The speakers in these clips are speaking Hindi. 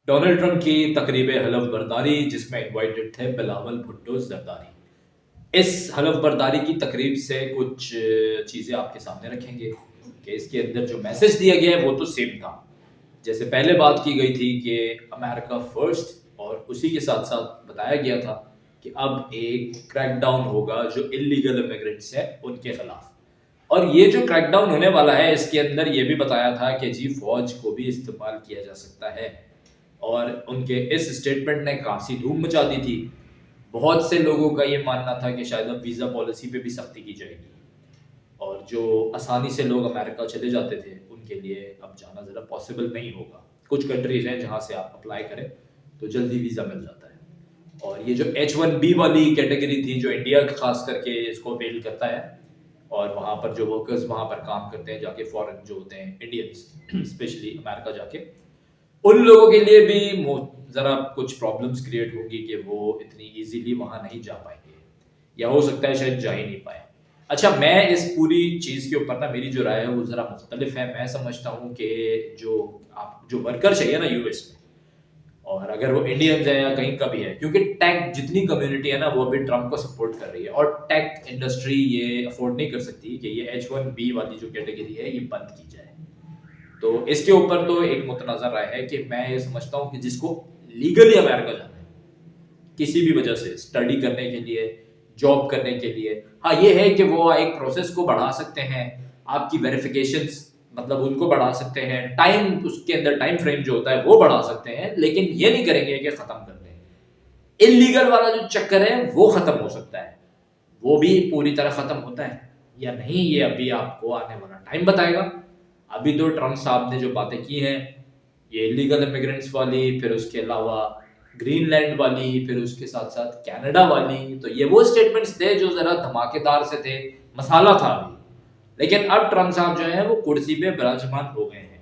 डोनाल्ड ट्रंप की तकरीब हलफ बर्दारी जिसमें इनवाइटेड थे बिलावल भुट्टो जरदारी। इस हलफ बर्दारी की तकरीब से कुछ चीज़ें आपके सामने रखेंगे कि इसके अंदर जो मैसेज दिया गया है वो तो सेम था जैसे पहले बात की गई थी कि अमेरिका फर्स्ट, और उसी के साथ साथ बताया गया था कि अब एक क्रैकडाउन होगा जो इलीगल इमिग्रेंट्स हैं उनके खिलाफ। और ये जो क्रैकडाउन होने वाला है इसके अंदर ये भी बताया था कि जी फौज को भी इस्तेमाल किया जा सकता है। और उनके इस स्टेटमेंट ने काफ़ी धूम मचा दी थी। बहुत से लोगों का ये मानना था कि शायद अब वीज़ा पॉलिसी पे भी सख्ती की जाएगी और जो आसानी से लोग अमेरिका चले जाते थे उनके लिए अब जाना ज़रा पॉसिबल नहीं होगा। कुछ कंट्रीज़ हैं जहाँ से आप अप्लाई करें तो जल्दी वीज़ा मिल जाता है। और ये जो H1B वाली कैटेगरी थी जो इंडिया खास करके इसको अवेल करता है, और वहाँ पर जो वर्कर्स वहाँ पर काम करते हैं जाके फॉरेन जो होते हैं इंडियंस स्पेशली अमेरिका जाके, उन लोगों के लिए भी ज़रा कुछ प्रॉब्लम्स क्रिएट होगी कि वो इतनी इजीली वहाँ नहीं जा पाएंगे या हो सकता है शायद जा ही नहीं पाए। अच्छा, मैं इस पूरी चीज़ के ऊपर ना मेरी जो राय है वो ज़रा मुख्तलिफ है। मैं समझता हूँ कि जो आप जो वर्कर चाहिए ना यूएस में, और अगर वो इंडियंस है या कहीं का भी है, क्योंकि टेक जितनी कम्युनिटी है ना वो अभी ट्रम्प को सपोर्ट कर रही है और टेक इंडस्ट्री ये अफोर्ड नहीं कर सकती कि ये H1B वाली जो कैटेगरी है ये बंद की जाए। तो इसके ऊपर तो एक मुतनाज़ा राय है कि मैं ये समझता हूँ कि जिसको लीगली अमेरिका जाना है किसी भी वजह से स्टडी करने के लिए, जॉब करने के लिए, हाँ ये है कि वो एक प्रोसेस को बढ़ा सकते हैं, आपकी वेरिफिकेशंस मतलब उनको बढ़ा सकते हैं, टाइम उसके अंदर टाइम फ्रेम जो होता है वो बढ़ा सकते हैं, लेकिन ये नहीं करेंगे कि ख़त्म कर दें। इलीगल वाला जो चक्कर है वो ख़त्म हो सकता है, वो भी पूरी तरह ख़त्म होता है या नहीं ये अभी आपको आने वाला टाइम बताएगा। अभी तो ट्रम्प साहब ने जो बातें की हैं ये इलीगल इमिग्रेंट्स वाली, फिर उसके अलावा ग्रीनलैंड वाली, फिर उसके साथ साथ कनाडा वाली, तो ये वो स्टेटमेंट्स थे जो ज़रा धमाकेदार से थे, मसाला था अभी। लेकिन अब ट्रम्प साहब जो है वो कुर्सी पे विराजमान हो गए हैं,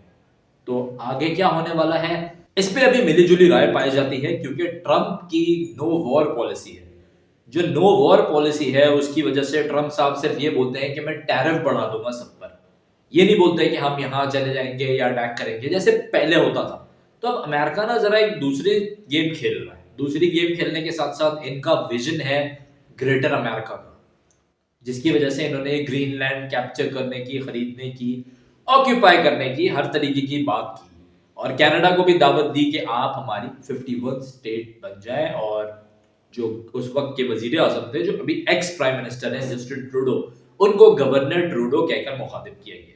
तो आगे क्या होने वाला है इस पे अभी मिली जुली राय पाई जाती है, क्योंकि ट्रम्प की नो वॉर पॉलिसी है। जो नो वॉर पॉलिसी है उसकी वजह से ट्रम्प साहब सिर्फ ये बोलते हैं कि मैं टैरिफ बढ़ा दूंगा सब पर, ये नहीं बोलते कि हम यहाँ चले जाएंगे या अटैक करेंगे जैसे पहले होता था। तो अब अमेरिका ना जरा एक दूसरी गेम खेल रहा है, दूसरी गेम खेलने के साथ साथ इनका विजन है ग्रेटर अमेरिका का, जिसकी वजह से इन्होंने ग्रीनलैंड कैप्चर करने की, खरीदने की, ऑक्यूपाई करने की हर तरीके की बात की, और कनाडा को भी दावत दी कि आप हमारी 51 स्टेट बन जाए। और जो उस वक्त के वजीर आजम थे जो अभी एक्स प्राइम मिनिस्टर हैं जस्टिन ट्रूडो, उनको गवर्नर ट्रूडो कहकर मुखातिब किया गया।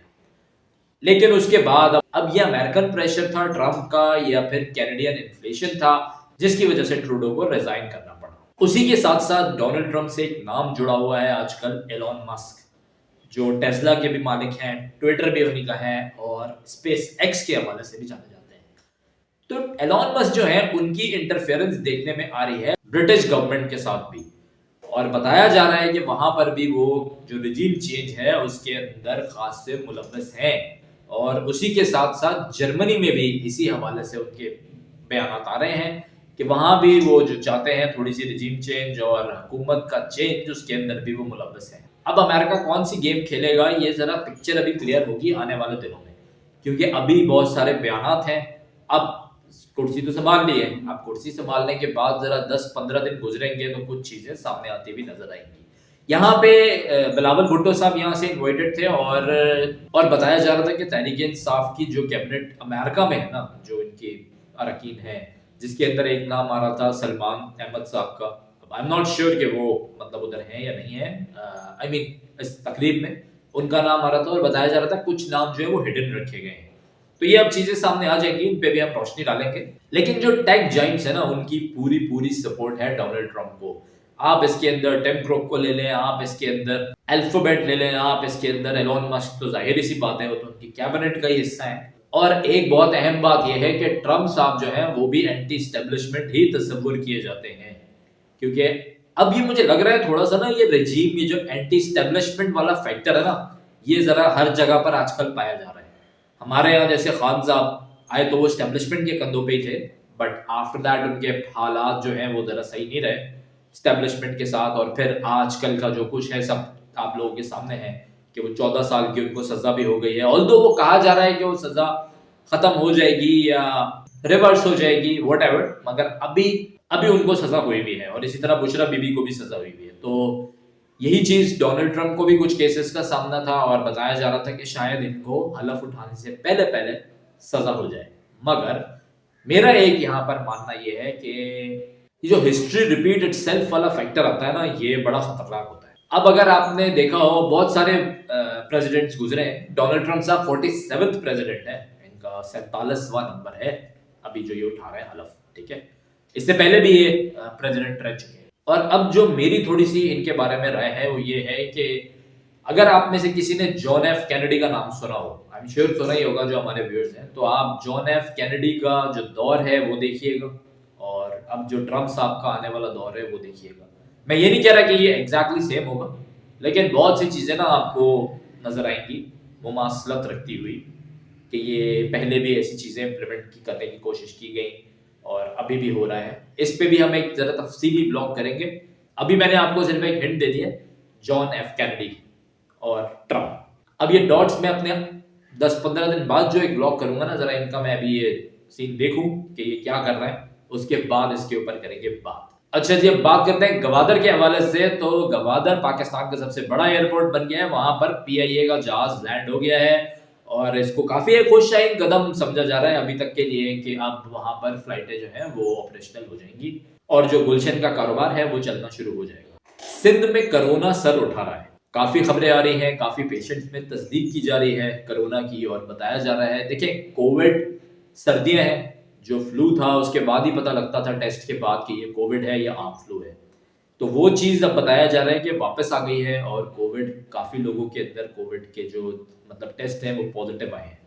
लेकिन उसके बाद अब ये अमेरिकन प्रेशर था ट्रम्प का या फिर कैनेडियन इन्फ्लेशन था जिसकी वजह से ट्रूडो को रिजाइन करना पड़ा। उसी के साथ साथ डोनाल्ड ट्रम्प से एक नाम जुड़ा हुआ है आजकल, एलॉन मस्क, जो टेस्ला के भी मालिक हैं, ट्विटर भी उन्हीं का है और स्पेस एक्स के हवाले से भी जाने जाते हैं। तो एलॉन मस्क जो है उनकी इंटरफेरेंस देखने में आ रही है ब्रिटिश गवर्नमेंट के साथ भी, और बताया जा रहा है कि वहां पर भी वो जो रिजीम चेंज है उसके अंदर खास से मुलव्वस हैं। और उसी के साथ साथ जर्मनी में भी इसी हवाले से उनके बयान आ रहे हैं कि वहां भी वो जो चाहते हैं थोड़ी सी रिजीम चेंज और हुकूमत का चेंज, उसके अंदर भी वो मुलव्वस है। अब अमेरिका कौन सी गेम खेलेगा ये जरा पिक्चर अभी क्लियर होगी आने वाले दिनों में, क्योंकि अभी बहुत सारे बयानात हैं। अब कुर्सी तो संभाल ली है, अब कुर्सी संभालने के बाद जरा 10-15 दिन गुजरेंगे तो कुछ चीजें सामने आती भी नजर आएंगी। यहाँ पे बिलावल भुट्टो साहब यहाँ से इन्वाइटेड थे, और बताया जा रहा था कि तहरीक इंसाफ की जो कैबिनेट अमेरिका में है ना, जो इनकी अरकान है, जिसके अंदर एक नाम आ रहा था सलमान अहमद साहब का। अब आई एम नॉट श्योर कि वो मतलब उधर हैं या नहीं है, आई मीन इस तकरीब में उनका नाम आ रहा था और बताया जा रहा था कुछ नाम जो है वो हिडन रखे गए हैं। तो ये अब चीजें सामने आ जाएंगी, इन पे भी हम रोशनी डालेंगे। लेकिन जो टेक जाइंट्स है ना उनकी पूरी पूरी सपोर्ट है डोनाल्ड ट्रम्प को। आप इसके अंदर टिम कुक को ले लें, आप इसके अंदर अल्फाबेट ले लें, आप इसके अंदर एलोन मस्क, तो जाहिर सी बात है वो तो उनकी कैबिनेट का ही हिस्सा है। और एक बहुत अहम बात यह है कि ट्रम्प साहब जो है वो भी एंटी स्टेब्लिशमेंट ही तस्वुर किए जाते हैं, क्योंकि अब ये मुझे लग रहा है थोड़ा सा ना ये रजीम, ये जो एंटी स्टेब्लिशमेंट वाला फैक्टर है ना, ये जरा हर जगह पर आजकल पाया जा रहा है। हमारे यहाँ जैसे खान साहब आए तो वो स्टैब्लिशमेंट के कंधों पे ही थे, बट आफ्टर दैट उनके हालात जो हैं वो ज़रा सही नहीं रहे स्टैब्लिशमेंट के साथ। और फिर आजकल का जो कुछ है सब आप लोगों के सामने है कि वो 14 साल की उनको सज़ा भी हो गई है, ऑल्दो वो कहा जा रहा है कि वो सज़ा ख़त्म हो जाएगी या रिवर्स हो जाएगी, व्हाटएवर, मगर अभी अभी उनको सजा हुई भी है और इसी तरह बुशरा बीबी को भी सजा हुई भी है। तो यही चीज डोनाल्ड ट्रंप को भी कुछ केसेस का सामना था और बताया जा रहा था कि शायद इनको हलफ उठाने से पहले पहले सजा हो जाए। मगर मेरा एक यहाँ पर मानना यह है कि ये जो हिस्ट्री रिपीट इटसेल्फ वाला फैक्टर आता है ना, ये बड़ा खतरनाक होता है। अब अगर आपने देखा हो बहुत सारे प्रेसिडेंट्स गुजरे हैं, डोनाल्ड ट्रंप साहब 47th प्रेसिडेंट है, इनका 47वां नंबर है अभी जो ये उठा रहे हैं हलफ, ठीक है। इससे पहले भी ये प्रेसिडेंट रह चुके हैं। और अब जो मेरी थोड़ी सी इनके बारे में राय है वो ये है कि अगर आप में से किसी ने जॉन एफ कैनेडी का नाम सुना हो, आई एम श्योर सुना ही होगा जो हमारे व्यूअर्स हैं, तो आप जॉन एफ कैनेडी का जो दौर है वो देखिएगा और अब जो ट्रंप साहब का आने वाला दौर है वो देखिएगा। मैं ये नहीं कह रहा कि ये एग्जैक्टली सेम होगा, लेकिन बहुत सी चीजें ना आपको नजर आएंगी मुमासलत रखती हुई कि ये पहले भी ऐसी चीजें इम्प्लीमेंट करने की कोशिश की गई और अभी भी हो रहा है। इस पे भी हम एक जरा तफसीली ब्लॉग करेंगे। अभी मैंने आपको सिर्फ एक हिंट दे दिया, जॉन एफ कैनेडी और ट्रंप। अब ये डॉट्स में अपने 10-15 दिन बाद जो एक ब्लॉग करूंगा ना, जरा इनका मैं अभी ये सीन देखूं कि ये क्या कर रहे हैं, उसके बाद इसके ऊपर करेंगे बात। अच्छा जी, अब बात करते हैं गवादर के हवाले से। तो गवादर पाकिस्तान का सबसे बड़ा एयरपोर्ट बन गया है, वहां पर पीआईए का जहाज लैंड हो गया है और इसको काफी एक खुशशाइन कदम समझा जा रहा है अभी तक के लिए कि अब वहां पर फ्लाइटें जो है वो ऑपरेशनल हो जाएंगी और जो गुलशन का कारोबार है वो चलना शुरू हो जाएगा। सिंध में कोरोना सर उठा रहा है, काफी खबरें आ रही हैं, काफी पेशेंट्स में तस्दीक की जा रही है कोरोना की और बताया जा रहा है, देखिए कोविड सर्दियां हैं, जो फ्लू था उसके बाद ही पता लगता था टेस्ट के बाद कि ये कोविड है या आम फ्लू है। तो वो चीज अब बताया जा रहा है कि वापस आ गई है और कोविड काफी लोगों के अंदर कोविड के जो मतलब टेस्ट हैं वो पॉजिटिव आए हैं।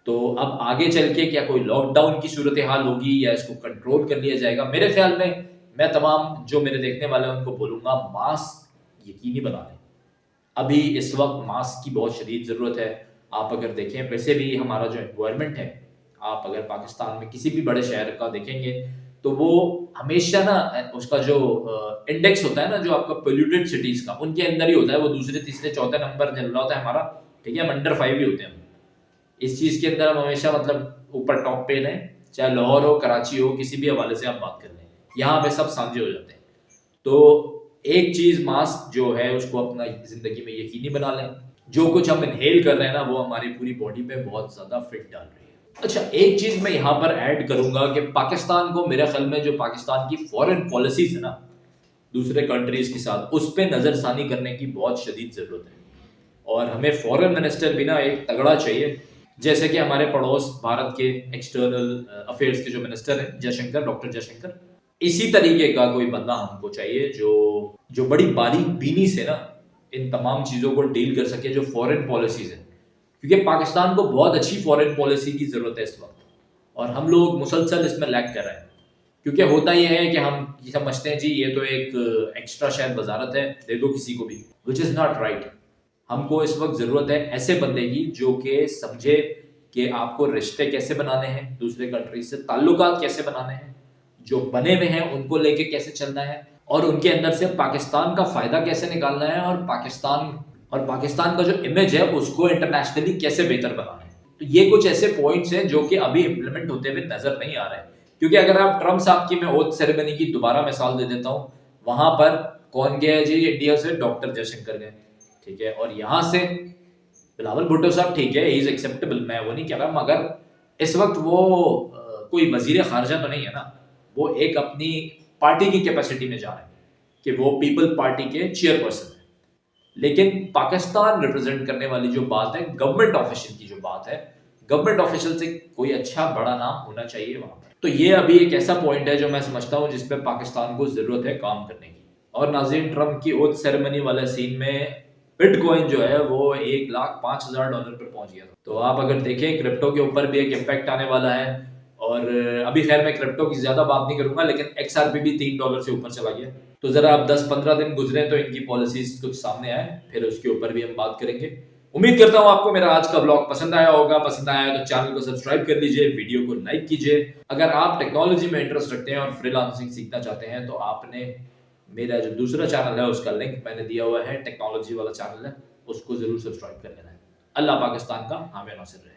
तो अब आगे चल के क्या कोई लॉकडाउन की सूरत हाल होगी या इसको कंट्रोल कर लिया जाएगा? मेरे ख्याल में मैं तमाम जो मेरे देखने वाले हैं उनको बोलूंगा मास्क यकीनी बना लें। अभी इस वक्त मास्क की बहुत शदीद ज़रूरत है। आप अगर देखें वैसे भी हमारा जो एनवायरनमेंट है, आप अगर पाकिस्तान में किसी भी बड़े शहर का देखेंगे तो वो हमेशा ना उसका जो इंडेक्स होता है ना, जो आपका पोल्यूटेड सिटीज का, उनके अंदर ही होता है, वो दूसरे तीसरे चौथे नंबर चल रहा होता है हमारा, ठीक है, हम अंडर 5 ही होते हैं। इस चीज़ के अंदर हम हमेशा मतलब ऊपर टॉप पे रहें, चाहे लाहौर हो, कराची हो, किसी भी हवाले से आप बात कर लें, यहाँ पे सब साझे हो जाते हैं। तो एक चीज मास्क जो है उसको अपना जिंदगी में यकीनी बना लें। जो कुछ हम इनहेल कर रहे हैं ना वो हमारी पूरी बॉडी पे बहुत ज्यादा फिट डाल रही है। अच्छा, एक चीज मैं यहाँ पर ऐड करूंगा कि पाकिस्तान को मेरे ख्याल में जो पाकिस्तान की फॉरेन पॉलिसीज है ना दूसरे कंट्रीज के साथ, उस पर नजरसानी करने की बहुत शदीद जरूरत है और हमें फॉरेन मिनिस्टर भी ना एक तगड़ा चाहिए, जैसे कि हमारे पड़ोस भारत के एक्सटर्नल अफेयर्स के जो मिनिस्टर हैं जयशंकर, डॉक्टर जयशंकर, इसी तरीके का कोई बंदा हमको चाहिए जो बड़ी बारीक बीनी से ना इन तमाम चीज़ों को डील कर सके, जो फॉरेन पॉलिसीज है, क्योंकि पाकिस्तान को बहुत अच्छी फॉरेन पॉलिसी की ज़रूरत है इस वक्त और हम लोग मुसलसल इसमें लैग कर रहे हैं। क्योंकि होता यह है कि हम ये समझते हैं जी ये तो एक एक्स्ट्रा शायद वजारत है, दे दो किसी को भी, विच इज़ नॉट राइट। हमको इस वक्त ज़रूरत है ऐसे बंदे की जो कि समझे कि आपको रिश्ते कैसे बनाने हैं, दूसरे कंट्री से ताल्लुकात कैसे बनाने हैं, जो बने हुए हैं उनको लेके कैसे चलना है और उनके अंदर से पाकिस्तान का फायदा कैसे निकालना है और पाकिस्तान का जो इमेज है उसको इंटरनेशनली कैसे बेहतर बनाना है। तो ये कुछ ऐसे पॉइंट्स हैं जो कि अभी इंप्लीमेंट होते हुए नजर नहीं आ रहे हैं। क्योंकि अगर आप ट्रम्प साहब की मैं ओथ सेरेमनी की दोबारा मिसाल दे देता हूँ, वहां पर कौन गया है जी इंडिया से? डॉक्टर जयशंकर गए, ठीक है, और यहाँ से बिलावल भुट्टो साहब, ठीक है, इज एक्सेप्टेबल, मैं वो नहीं कह रहा, मगर इस वक्त वो कोई वजीर खारजा तो नहीं है ना, वो एक अपनी पार्टी की कैपेसिटी में जा रहे हैं कि वो पीपल पार्टी के चेयरपर्सन है। लेकिन पाकिस्तान रिप्रेजेंट करने वाली जो बात है, गवर्नमेंट ऑफिशियल की जो बात है, गवर्नमेंट ऑफिशियल से कोई अच्छा बड़ा नाम होना चाहिए वहां पर। तो ये अभी एक ऐसा पॉइंट है जो मैं समझता हूँ जिसपे पाकिस्तान को जरूरत है काम करने की। और नाज़रीन, ट्रम्प की ओथ सेरेमनी वाले सीन में बिटकॉइन जो है वो $1,05,000 पर पहुंच गया था। तो आप अगर देखें क्रिप्टो के ऊपर भी एक इम्पैक्ट आने वाला है। और अभी खैर मैं क्रिप्टो की ज्यादा बात नहीं करूंगा, लेकिन XRP भी $3 से ऊपर चला गया। तो जरा अब 10-15 दिन गुजरे तो इनकी पॉलिसीज कुछ सामने आए, फिर उसके ऊपर भी हम बात करेंगे। उम्मीद करता हूं आपको मेरा आज का ब्लॉग पसंद आया होगा। पसंद आया तो चैनल को सब्सक्राइब कर लीजिए, वीडियो को लाइक कीजिए। अगर आप टेक्नोलॉजी में इंटरेस्ट रखते हैं और फ्रीलांसिंग सीखना चाहते हैं तो आपने मेरा जो दूसरा चैनल है उसका लिंक मैंने दिया हुआ है, टेक्नोलॉजी वाला चैनल है, उसको जरूर सब्सक्राइब कर लेना है। अल्लाह पाकिस्तान का हामी नासिर रहे।